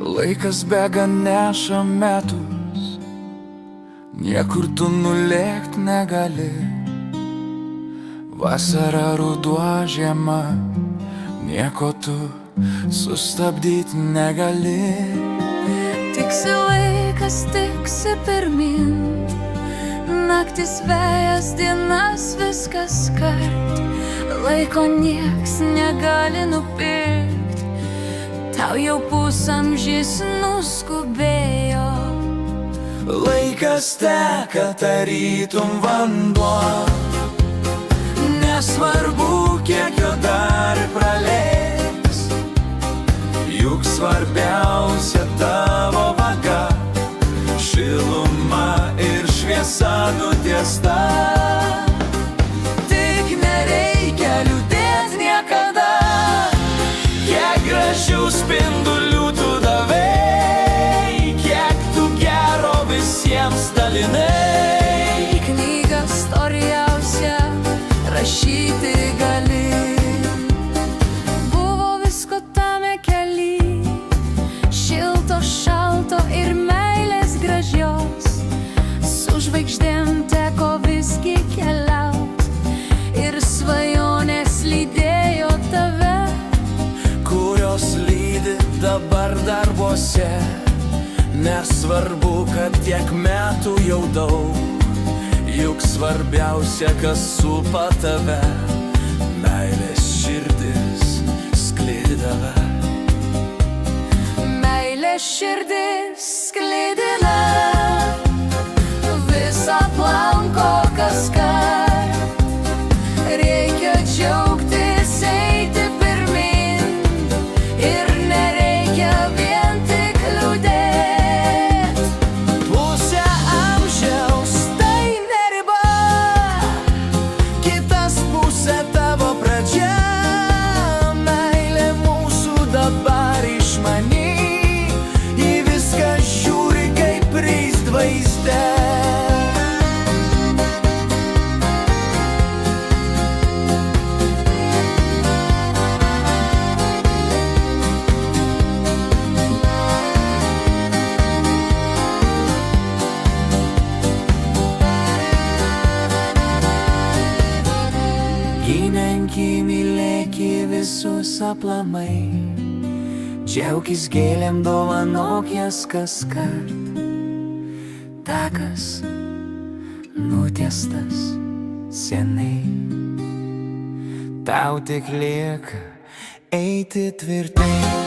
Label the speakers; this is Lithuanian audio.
Speaker 1: Laikas bėga neša metus, niekur tu nulėkt negali. Vasara, ruduo, žiema, nieko tu sustabdyt negali.
Speaker 2: Tiksi laikas, tiksi pirmin, naktis vėjas, dienas viskas kart. Laiko nieks negali nupirkt, tau jau pusamžis nuskubėjo.
Speaker 1: Laikas teka tarytum vanduo, nesvarbu kiek jo dar praleis, juk svarbiausia tavo vaga, šiluma ir šviesa nutiesta. Tik nereikia liūdėt niekada, kiek gražių spindulių tu davei, kiek tu gero visiems dalinai.
Speaker 2: Knyga storiausia rašyti gali, buvo visko tame kely, šilto, šalto ir meilės gražios. Su žvaigždėm teko visgi keliaut ir svajonės lydėjo tave,
Speaker 1: kurios lydi dabar darbuose. Nesvarbu, kad tiek metų jau daug, juk svarbiausia, kas supa tave, meilės širdis sklidina.
Speaker 2: meilės širdis sklidina, visą aplanko kaskart. Reikia džiaugtis, eiti pirmin ir nereikia vien tik liūdėt.
Speaker 1: Pusę amžiaus tai ne riba, kitas pusė tavo pradžia. Meilė mūsų dabar išmany, į viską žiūri kaip vaizde. Gyvenki, mylėki visus aplamai, džiaukis gėlėm, dovanok jas kaskart. Takas nutiestas seniai, tau tik lieka eiti tvirtai.